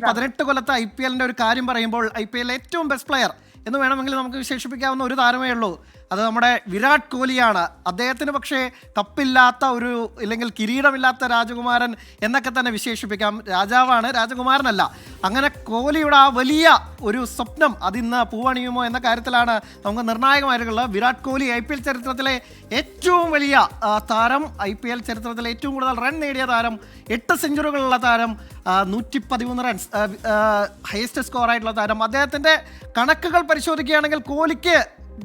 18 കൊല്ലത്തെ IPL ഒരു കാര്യം പറയുമ്പോൾ IPL ഏറ്റവും ബെസ്റ്റ് പ്ലെയർ എന്ന് വേണമെങ്കിൽ നമുക്ക് വിശേഷിപ്പിക്കാവുന്ന ഒരു താരമേ ഉള്ളൂ. അത് നമ്മുടെ വിരാട് കോഹ്ലിയാണ്. അദ്ദേഹത്തിന് പക്ഷേ കപ്പില്ലാത്ത ഒരു ഇല്ലെങ്കിൽ കിരീടമില്ലാത്ത രാജകുമാരൻ എന്നൊക്കെ തന്നെ വിശേഷിപ്പിക്കാം. രാജാവാണ്, രാജകുമാരനല്ല. അങ്ങനെ കോഹ്ലിയുടെ ആ വലിയ ഒരു സ്വപ്നം അതിന്ന് പൂവണിയുമോ എന്ന കാര്യത്തിലാണ് നമുക്ക് നിർണായകമായിട്ടുള്ളത്. വിരാട് കോഹ്ലി IPL ചരിത്രത്തിലെ ഏറ്റവും വലിയ താരം, IPL ചരിത്രത്തിലെ ഏറ്റവും കൂടുതൽ റൺ നേടിയ താരം, 8 സെഞ്ചുറികളുള്ള താരം, 113 റൺസ് ഹയസ്റ്റ് സ്കോർ ആയിട്ടുള്ള താരം. അദ്ദേഹത്തിൻ്റെ കണക്കുകൾ പരിശോധിക്കുകയാണെങ്കിൽ കോഹ്ലിക്ക്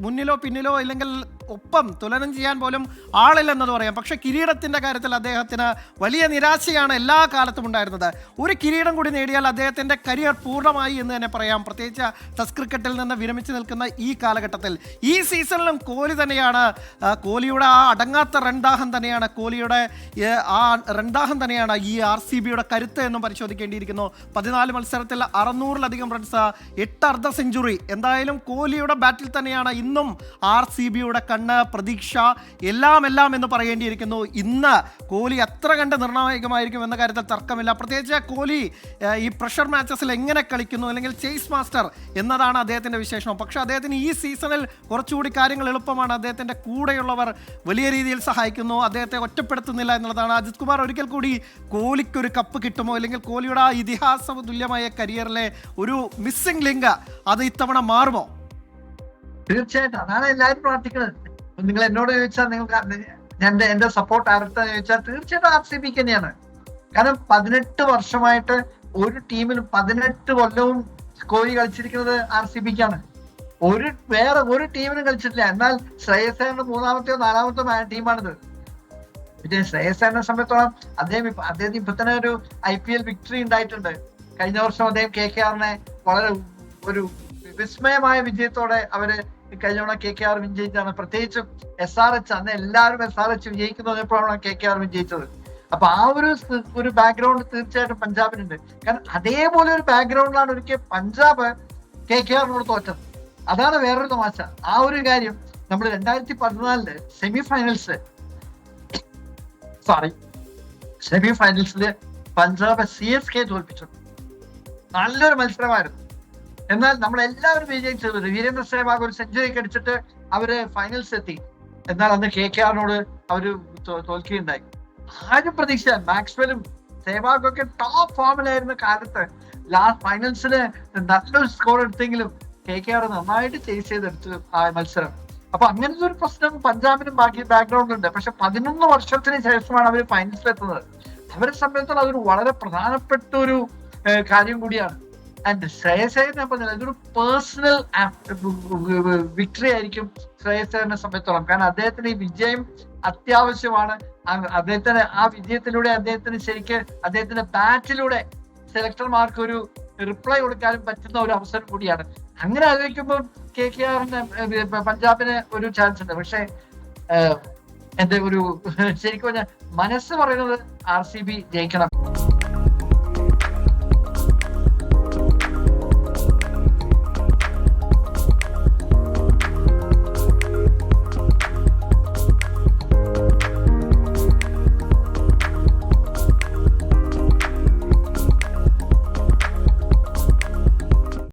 മുന്നിലോ പിന്നിലോ ഇല്ലെങ്കിൽ ഒപ്പം തുലനം ചെയ്യാൻ പോലും ആളില്ലെന്നത് പറയാം. പക്ഷേ കിരീടത്തിൻ്റെ കാര്യത്തിൽ അദ്ദേഹത്തിന് വലിയ നിരാശയാണ് എല്ലാ കാലത്തും ഉണ്ടായിരുന്നത്. ഒരു കിരീടം കൂടി നേടിയാൽ അദ്ദേഹത്തിൻ്റെ കരിയർ പൂർണ്ണമായി എന്ന് തന്നെ പറയാം. പ്രത്യേകിച്ച് ടെസ്റ്റ് ക്രിക്കറ്റിൽ നിന്ന് വിരമിച്ച് നിൽക്കുന്ന ഈ കാലഘട്ടത്തിൽ ഈ സീസണിലും കോഹ്ലി തന്നെയാണ്. കോഹ്ലിയുടെ ആ അടങ്ങാത്ത റൺദാഹം തന്നെയാണ് ഈ RCBയുടെ കരുത്ത് എന്നും പരിശോധിക്കേണ്ടിയിരിക്കുന്നു. 14 മത്സരത്തിൽ 600-ലധികം റൺസ്, 8 അർദ്ധ സെഞ്ചുറി. എന്തായാലും കോഹ്ലിയുടെ ബാറ്റിൽ തന്നെയാണ് ഇന്നും RCBയുടെ കണ്ണ്, പ്രതീക്ഷ, എല്ലാം എന്ന് പറയേണ്ടിയിരിക്കുന്നു. ഇന്ന് കോഹ്ലി എത്ര കണ്ട് നിർണായകമായിരിക്കും എന്ന കാര്യത്തിൽ തർക്കമില്ല. പ്രത്യേകിച്ച് കോഹ്ലി ഈ പ്രഷർ മാച്ചസിൽ എങ്ങനെ കളിക്കുന്നു, അല്ലെങ്കിൽ ചേസ് മാസ്റ്റർ എന്നതാണ് അദ്ദേഹത്തിൻ്റെ വിശേഷണം. പക്ഷേ അദ്ദേഹത്തിന് ഈ സീസണിൽ കുറച്ചുകൂടി കാര്യങ്ങൾ എളുപ്പമാണ്. അദ്ദേഹത്തിൻ്റെ കൂടെയുള്ളവർ വലിയ രീതിയിൽ സഹായിക്കുന്നു, അദ്ദേഹത്തെ ഒറ്റപ്പെടുത്തുന്നില്ല എന്നുള്ളതാണ്. അജിത് കുമാർ, ഒരിക്കൽ കൂടി കോഹ്ലിക്കൊരു കപ്പ് കിട്ടുമോ, അല്ലെങ്കിൽ കോഹ്ലിയുടെ ആ ഇതിഹാസ തുല്യമായ കരിയറിലെ ഒരു മിസ്സിംഗ് ലിങ്ക് അത് ഇത്തവണ മാറുമോ? തീർച്ചയായിട്ടും അതാണ് എല്ലാവരും പ്രാർത്ഥിക്കുന്നത്. നിങ്ങൾ എന്നോട് ചോദിച്ചാൽ നിങ്ങൾക്ക് എന്റെ സപ്പോർട്ട് ആർക്കാന്ന് ചോദിച്ചാൽ തീർച്ചയായിട്ടും RCBക്ക് തന്നെയാണ്. കാരണം 18 വർഷമായിട്ട് ഒരു ടീമിൽ 18 കൊല്ലവും കോഹ്ലി കളിച്ചിരിക്കുന്നത് RCBക്കാണ്. വേറെ ഒരു ടീമിനും കളിച്ചിട്ടില്ല. എന്നാൽ ശ്രേയസ് അയ്യറിന്റെ 3-മത്തെയോ 4-മത്തെയോ ടീമാണിത്. പിന്നെ ശ്രേയസ് അയ്യറിനെ സംബന്ധിച്ചോളം അദ്ദേഹം ഇപ്പൊ തന്നെ ഒരു IPL വിക്ടറി ഉണ്ടായിട്ടുണ്ട്. കഴിഞ്ഞ വർഷം അദ്ദേഹം KKRനെ വളരെ ഒരു വിസ്മയമായ വിജയത്തോടെ അവര് കഴിഞ്ഞ തവണ KKR വിജയിച്ചാണ്. പ്രത്യേകിച്ചും SRH, അന്ന് എല്ലാവരും SRH വിജയിക്കുന്നു പറഞ്ഞപ്പോഴാണ് KKR വിജയിച്ചത്. അപ്പൊ ആ ഒരു ബാക്ക്ഗ്രൗണ്ട് തീർച്ചയായിട്ടും പഞ്ചാബിനുണ്ട്. കാരണം അതേപോലെ ഒരു ബാക്ക്ഗ്രൗണ്ടിലാണ് ഒരിക്കൽ പഞ്ചാബ് KKRനോട് തോറ്റത്. അതാണ് വേറൊരു തമാശ. ആ ഒരു കാര്യം നമ്മൾ 2014 സെമിഫൈനൽസില് പഞ്ചാബ് CSK തോൽപ്പിച്ചു. നല്ലൊരു മത്സരമായിരുന്നു. എന്നാൽ നമ്മളെല്ലാവരും വിജയിച്ചത് വീരേന്ദ്ര സേവാഗ് ഒരു സെഞ്ചുറി അടിച്ചിട്ട് അവര് ഫൈനൽസ് എത്തി. എന്നാൽ അന്ന് KKRനോട് അവര് തോൽക്കുകയുണ്ടായി. ആരും പ്രതീക്ഷ മാക്സ്വെലും സേവാഗും ഒക്കെ ടോപ്പ് ഫോമിലായിരുന്ന കാലത്ത് ലാസ്റ്റ് ഫൈനൽസില് നല്ലൊരു സ്കോർ എടുത്തെങ്കിലും KKR നന്നായിട്ട് ചേസ് ചെയ്തെടുത്തു ആ മത്സരം. അപ്പൊ അങ്ങനത്തെ ഒരു പ്രശ്നം പഞ്ചാബിനും ബാക്കി ബാക്ക്ഗ്രൗണ്ടിലുണ്ട്. പക്ഷെ 11 വർഷത്തിന് ശേഷമാണ് അവർ ഫൈനൽസിൽ എത്തുന്നത്. അവരെ സംബന്ധിച്ചിടത്തോളം അതൊരു വളരെ പ്രധാനപ്പെട്ട ഒരു കാര്യം കൂടിയാണ്. ആൻഡ് ശ്രേയസ് അയ്യർ ഞാൻ പറഞ്ഞത് ഇതൊരു പേഴ്സണൽ വിക്ടറി ആയിരിക്കും ശ്രേയസ് അയ്യറിനെ സംബന്ധിച്ചോളം. കാരണം അദ്ദേഹത്തിന് ഈ വിജയം അത്യാവശ്യമാണ്. അദ്ദേഹത്തിന് ആ വിജയത്തിലൂടെ അദ്ദേഹത്തിന് ശരിക്ക് അദ്ദേഹത്തിന്റെ ബാറ്റിലൂടെ സെലക്ടർമാർക്ക് ഒരു റിപ്ലൈ കൊടുക്കാനും പറ്റുന്ന ഒരു അവസരം കൂടിയാണ്. അങ്ങനെ ആലോചിക്കുമ്പോൾ KKRന് പഞ്ചാബിന് ഒരു ചാൻസ് ഉണ്ട്. പക്ഷെ എന്റെ ഒരു ശരിക്കും പറഞ്ഞാൽ മനസ്സ് പറയുന്നത് RCB ജയിക്കണം.